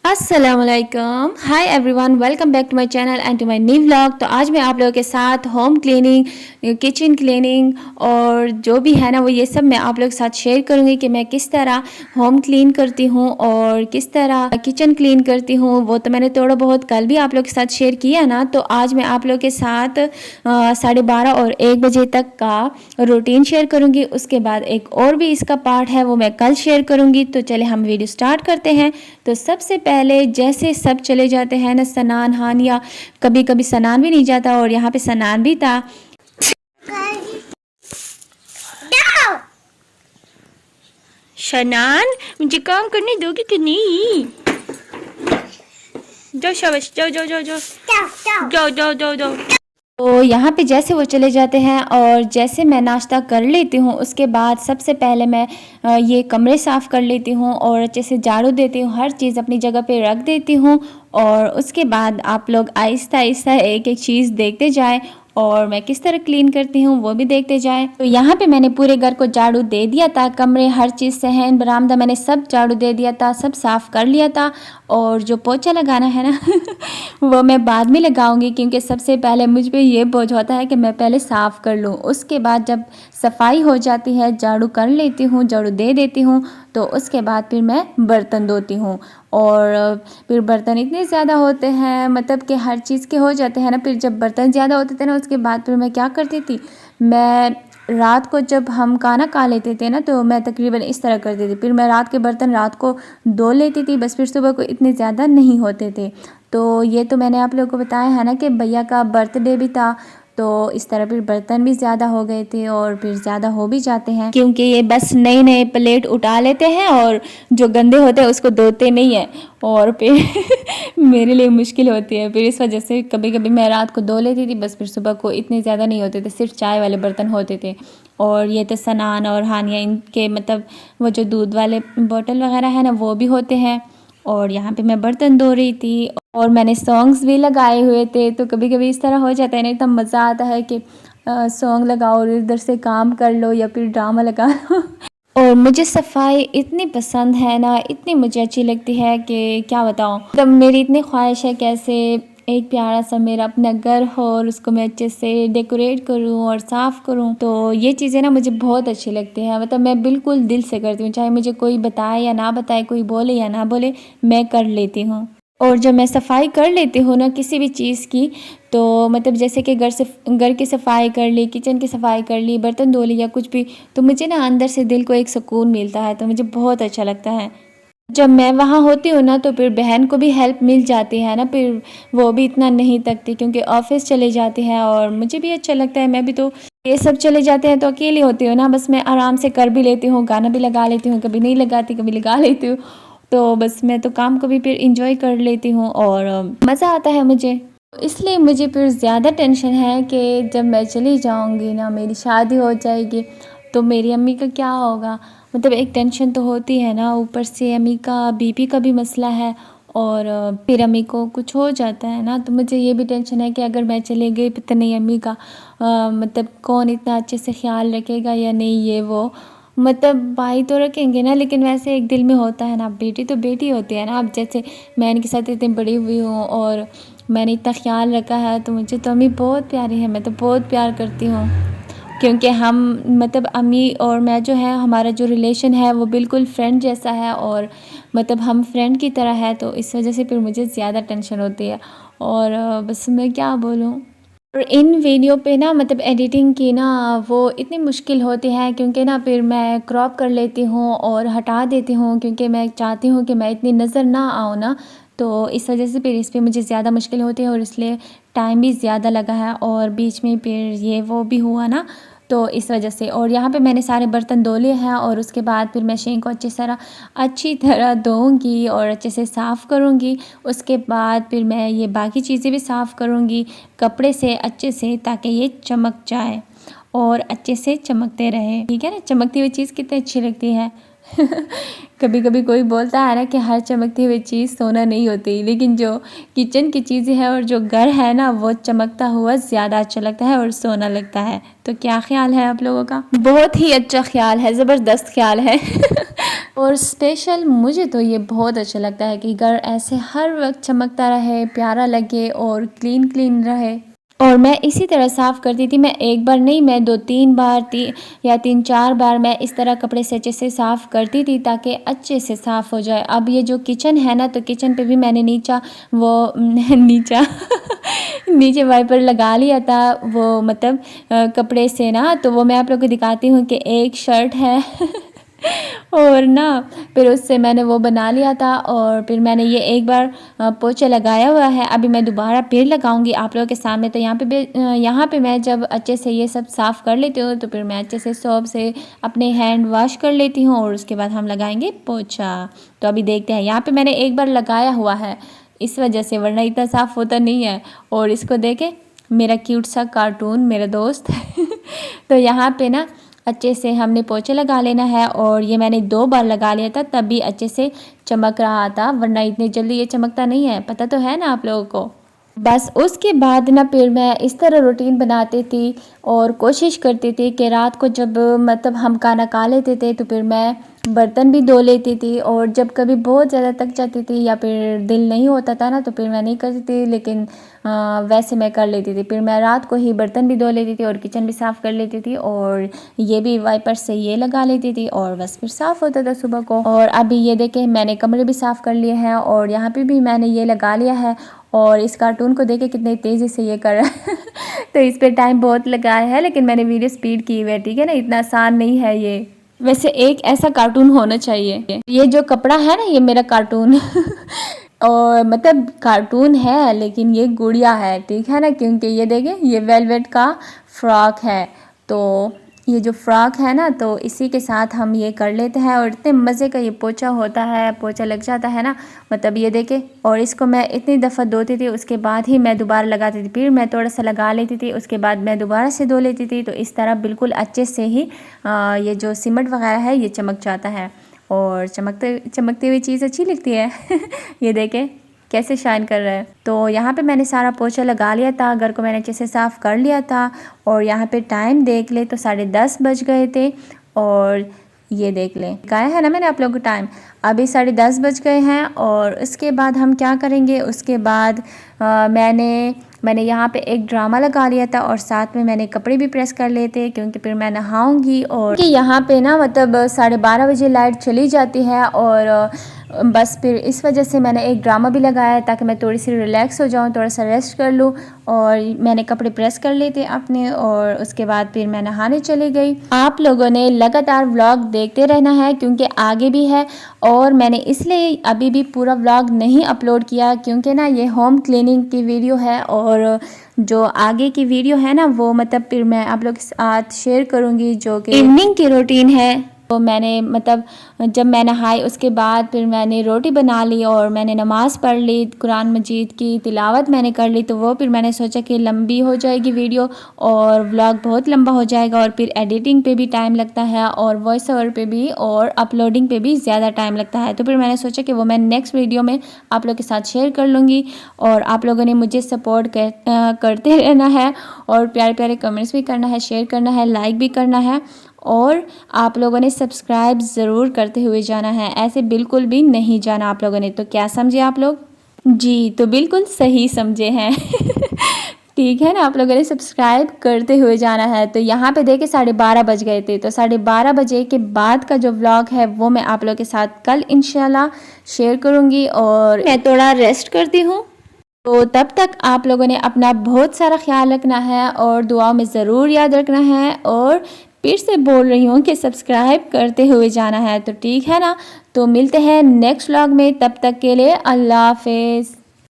अस्सलामुअलैकुम, hi everyone, welcome back to my channel and to my new vlog. तो आज मैं आप लोगों के साथ होम क्लीनिंग, किचन क्लीनिंग और जो भी है ना वो ये सब मैं आप लोगों के साथ शेयर करूँगी कि मैं किस तरह होम क्लीन करती हूँ और किस तरह किचन क्लीन करती हूँ। वो तो मैंने थोड़ा बहुत कल भी आप लोगों के साथ शेयर किया ना, तो आज मैं आप लोगों के साथ 12:30 और 1 बजे तक का रूटीन शेयर करूँगी। उसके बाद एक और भी इसका पार्ट है वो मैं कल शेयर करूँगी। तो चले हम वीडियो स्टार्ट करते हैं। तो सबसे पहले जैसे सब चले जाते हैं ना सनान हानिया, कभी कभी सनान भी नहीं जाता और यहाँ पे सनान भी था। शनान, मुझे काम करने दोगे कि नहीं? जाओ शाबाश, जाओ जाओ जाओ जाओ जाओ जाओ जाओ जाओ। तो यहाँ पे जैसे वो चले जाते हैं और जैसे मैं नाश्ता कर लेती हूँ उसके बाद सबसे पहले मैं ये कमरे साफ़ कर लेती हूँ और अच्छे से झाड़ू देती हूँ, हर चीज़ अपनी जगह पे रख देती हूँ। और उसके बाद आप लोग आहिस्ता आहिस्ता एक एक चीज़ देखते जाएं और मैं किस तरह क्लीन करती हूँ वो भी देखते जाएं। तो यहाँ पे मैंने पूरे घर को झाड़ू दे दिया था, कमरे, हर चीज़, सहन, बरामदा, मैंने सब झाड़ू दे दिया था, सब साफ़ कर लिया था। और जो पोछा लगाना है ना वो मैं बाद में लगाऊंगी, क्योंकि सबसे पहले मुझ पे ये बोझ होता है कि मैं पहले साफ़ कर लूँ। उसके बाद जब सफाई हो जाती है, झाड़ू कर लेती हूँ, झाड़ू दे देती हूँ, तो उसके बाद फिर मैं बर्तन धोती हूँ। और फिर बर्तन इतने ज़्यादा होते हैं, मतलब कि हर चीज़ के हो जाते हैं ना। फिर जब बर्तन ज़्यादा होते थे ना उसके बाद फिर मैं क्या करती थी, मैं रात को जब हम खाना खा लेते थे ना तो मैं तकरीबन इस तरह करती थी, फिर मैं रात के बर्तन रात को धो लेती थी, बस फिर सुबह को इतने ज़्यादा नहीं होते थे। तो ये तो मैंने आप लोगों को बताया है ना कि भैया का बर्थडे भी था, तो इस तरह फिर बर्तन भी ज़्यादा हो गए थे और फिर ज़्यादा हो भी जाते हैं, क्योंकि ये बस नए नए प्लेट उठा लेते हैं और जो गंदे होते हैं उसको धोते नहीं हैं और फिर मेरे लिए मुश्किल होती है। फिर इस वजह से कभी कभी मैं रात को धो लेती थी, बस फिर सुबह को इतने ज़्यादा नहीं होते थे, सिर्फ चाय वाले बर्तन होते थे। और ये तो सनान और हानिया, इनके मतलब वो जो दूध वाले बोतल वगैरह है ना वो भी होते हैं। और यहाँ पे मैं बर्तन धो रही थी और मैंने सॉन्ग्स भी लगाए हुए थे, तो कभी कभी इस तरह हो जाता है ना, इतना मज़ा आता है कि सॉन्ग लगाओ और इधर से काम कर लो या फिर ड्रामा लगा लो। और मुझे सफाई इतनी पसंद है ना, इतनी मुझे अच्छी लगती है कि क्या बताऊँ। तब मेरी इतनी ख्वाहिश है कैसे एक प्यारा सा मेरा अपना घर हो और उसको मैं अच्छे से डेकोरेट करूँ और साफ़ करूँ। तो ये चीज़ें ना मुझे बहुत अच्छी लगती हैं, मतलब मैं बिल्कुल दिल से करती हूँ, चाहे मुझे कोई बताए या ना बताए, कोई बोले या ना बोले, मैं कर लेती हूँ। और जब मैं सफाई कर लेती हूँ ना किसी भी चीज़ की, तो मतलब जैसे कि घर की सफाई कर ली, किचन की सफाई कर ली, बर्तन धो ली या कुछ भी, तो मुझे ना अंदर से दिल को एक सुकून मिलता है, तो मुझे बहुत अच्छा लगता है। जब मैं वहाँ होती हूँ ना तो फिर बहन को भी हेल्प मिल जाती है ना, फिर वो भी इतना नहीं थकती क्योंकि ऑफिस चले जाती है और मुझे भी अच्छा लगता है। मैं भी तो ये सब चले जाते हैं तो अकेली होती हूँ ना, बस मैं आराम से कर भी लेती हूँ, गाना भी लगा लेती हूँ, कभी नहीं लगाती कभी लगा लेती हूँ। तो बस मैं तो काम को भी फिर इंजॉय कर लेती हूँ और मज़ा आता है मुझे। इसलिए मुझे फिर ज़्यादा टेंशन है कि जब मैं चली जाऊँगी ना, मेरी शादी हो जाएगी, तो मेरी अम्मी का क्या होगा। मतलब एक टेंशन तो होती है ना, ऊपर से अम्मी का बीपी का भी मसला है और फिर अम्मी को कुछ हो जाता है ना, तो मुझे ये भी टेंशन है कि अगर मैं चले गई पता नहीं अम्मी का मतलब कौन इतना अच्छे से ख्याल रखेगा या नहीं, ये वो मतलब भाई तो रखेंगे ना, लेकिन वैसे एक दिल में होता है ना, बेटी तो बेटी होती है ना। अब जैसे मैं इनके साथ इतनी बड़ी हुई हूँ और मैंने इतना ख्याल रखा है, तो मुझे तो अम्मी बहुत प्यारी है, मैं तो बहुत प्यार करती हूँ। क्योंकि हम मतलब अम्मी और मैं जो है, हमारा जो रिलेशन है वो बिल्कुल फ्रेंड जैसा है और मतलब हम फ्रेंड की तरह है, तो इस वजह से फिर मुझे ज़्यादा टेंशन होती है। और बस मैं क्या बोलूँ। और इन वीडियो पे ना मतलब एडिटिंग की ना वो इतनी मुश्किल होती है, क्योंकि ना फिर मैं क्रॉप कर लेती हूँ और हटा देती हूँ, क्योंकि मैं चाहती हूँ कि मैं इतनी नज़र ना आऊँ ना, तो इस वजह से फिर इस पे मुझे ज़्यादा मुश्किल होती है और इसलिए टाइम भी ज़्यादा लगा है और बीच में फिर ये वो भी हुआ ना, तो इस वजह से। और यहाँ पे मैंने सारे बर्तन धो लिए हैं और उसके बाद फिर मशीन को अच्छी तरह धोऊँगी और अच्छे से साफ़ करूँगी। उसके बाद फिर मैं ये बाकी चीज़ें भी साफ़ करूँगी कपड़े से अच्छे से, ताकि ये चमक जाए और अच्छे से चमकते रहे, ठीक है ना। चमकती हुई चीज़ कितनी अच्छी लगती है। कभी कभी कोई बोलता है ना कि हर चमकती हुई चीज़ सोना नहीं होती, लेकिन जो किचन की चीज़ें हैं और जो घर है ना वो चमकता हुआ ज़्यादा अच्छा लगता है और सोना लगता है। तो क्या ख्याल है आप लोगों का? बहुत ही अच्छा ख्याल है, ज़बरदस्त ख्याल है। और स्पेशल मुझे तो ये बहुत अच्छा लगता है कि घर ऐसे हर वक्त चमकता रहे, प्यारा लगे और क्लीन क्लीन रहे। और मैं इसी तरह साफ़ करती थी। मैं एक बार नहीं, मैं 2-3 बार या 3-4 बार मैं इस तरह कपड़े से अच्छे से साफ़ करती थी ताकि अच्छे से साफ़ हो जाए। अब ये जो किचन है ना, तो किचन पे भी मैंने नीचे वाइपर लगा लिया था, वो मतलब कपड़े से ना, तो वो मैं आप लोगों को दिखाती हूँ कि एक शर्ट है और ना फिर उससे मैंने वो बना लिया था और फिर मैंने ये एक बार पोछा लगाया हुआ है। अभी मैं दोबारा फिर लगाऊंगी आप लोगों के सामने। तो यहाँ पे मैं जब अच्छे से ये सब साफ़ कर लेती हूँ तो फिर मैं अच्छे से सोप से अपने हैंड वॉश कर लेती हूँ और उसके बाद हम लगाएंगे पोछा। तो अभी देखते हैं। यहाँ पे मैंने एक बार लगाया हुआ है इस वजह से, वरना इतना साफ़ होता नहीं है। और इसको देखे मेरा क्यूट सा कार्टून मेरा दोस्त तो यहाँ पे ना अच्छे से हमने पोछा लगा लेना है। और ये मैंने 2 बार लगा लिया था, तब भी अच्छे से चमक रहा था, वरना इतनी जल्दी ये चमकता नहीं है, पता तो है ना आप लोगों को। बस उसके बाद ना फिर मैं इस तरह रूटीन बनाती थी और कोशिश करती थी कि रात को जब मतलब हम खाना खा लेते थे तो फिर मैं बर्तन भी धो लेती थी। और जब कभी बहुत ज़्यादा थक जाती थी या फिर दिल नहीं होता था ना, तो फिर मैं नहीं करती थी, लेकिन वैसे मैं कर लेती थी। फिर मैं रात को ही बर्तन भी धो लेती थी और किचन भी साफ़ कर लेती थी और ये भी वाइपर से ये लगा लेती थी और बस फिर साफ़ होता था सुबह को। और अभी ये देखें मैंने कमरे भी साफ़ कर लिए हैं और यहाँ पे भी मैंने ये लगा लिया है। और इस कार्टून को देखे कितनी तेज़ी से ये कर रहा है तो इस पर टाइम बहुत लगाया है, लेकिन मैंने वीडियो स्पीड की हुई है, ठीक है ना, इतना आसान नहीं है ये। वैसे एक ऐसा कार्टून होना चाहिए। ये जो कपड़ा है ना, ये मेरा कार्टून और मतलब कार्टून है लेकिन ये गुड़िया है, ठीक है ना, क्योंकि ये देखें ये वेलवेट का फ्रॉक है। तो ये जो फ्रॉक है ना, तो इसी के साथ हम ये कर लेते हैं और इतने मज़े का ये पोछा होता है, पोछा लग जाता है ना, मतलब ये देखें। और इसको मैं इतनी दफ़ा धोती थी, उसके बाद ही मैं दोबारा लगाती थी, फिर मैं थोड़ा सा लगा लेती थी, उसके बाद मैं दोबारा से धो लेती थी। तो इस तरह बिल्कुल अच्छे से ही ये जो सीमेंट वगैरह है ये चमक जाता है और चमकती हुई चीज़ अच्छी लगती है ये देखें कैसे शाइन कर रहा है। तो यहाँ पे मैंने सारा पोछा लगा लिया था, घर को मैंने अच्छे से साफ़ कर लिया था। और यहाँ पे टाइम देख ले तो 10:30 बज गए थे और ये देख लें कहा है ना मैंने आप लोगों को टाइम, अभी 10:30 बज गए हैं। और उसके बाद हम क्या करेंगे, उसके बाद मैंने यहाँ पे एक ड्रामा लगा लिया था और साथ में मैंने कपड़े भी प्रेस कर लिए थे, क्योंकि फिर मैं नहाऊंगी। और कि यहाँ पे ना मतलब 12:30 बजे लाइट चली जाती है और बस फिर इस वजह से मैंने एक ड्रामा भी लगाया है ताकि मैं थोड़ी सी रिलैक्स हो जाऊँ, थोड़ा सा रेस्ट कर लूँ। और मैंने कपड़े प्रेस कर लिए थे अपने और उसके बाद फिर मैं नहाने चली गई। आप लोगों ने लगातार व्लॉग देखते रहना है क्योंकि आगे भी है। और मैंने इसलिए अभी भी पूरा व्लॉग नहीं अपलोड किया क्योंकि ना ये होम क्लीनिंग की वीडियो है और जो आगे की वीडियो है ना वो मतलब फिर मैं आप लोग के साथ शेयर करूँगी, जो कि इवनिंग की रूटीन है। तो मैंने मतलब जब मैं नहाई उसके बाद फिर मैंने रोटी बना ली और मैंने नमाज़ पढ़ ली, कुरान मजीद की तिलावत मैंने कर ली। तो वो फिर मैंने सोचा कि लंबी हो जाएगी वीडियो और व्लॉग बहुत लंबा हो जाएगा और फिर एडिटिंग पे भी टाइम लगता है और वॉइस ओवर पे भी और अपलोडिंग पे भी ज़्यादा टाइम लगता है। तो फिर मैंने सोचा कि वो मैं नेक्स्ट वीडियो में आप लोग के साथ शेयर कर लूँगी। और आप लोगों ने मुझे सपोर्ट करते रहना है और प्यारे प्यारे कमेंट्स भी करना है, शेयर करना है, लाइक भी करना है और आप लोगों ने सब्सक्राइब ज़रूर करते हुए जाना है, ऐसे बिल्कुल भी नहीं जाना आप लोगों ने। तो क्या समझे आप लोग? जी तो बिल्कुल सही समझे हैं ठीक है ना, आप लोगों ने सब्सक्राइब करते हुए जाना है। तो यहाँ पे देखे 12:30 बज गए थे, तो 12:30 बजे के बाद का जो व्लॉग है वो मैं आप लोगों के साथ कल इंशाल्लाह शेयर करूँगी। और मैं थोड़ा रेस्ट करती हूँ, तो तब तक आप लोगों ने अपना बहुत सारा ख्याल रखना है और दुआओं में ज़रूर याद रखना है। और फिर से बोल रही हूँ कि सब्सक्राइब करते हुए जाना है, तो ठीक है ना। तो मिलते हैं नेक्स्ट व्लॉग में, तब तक के लिए अल्लाह हाफिज़।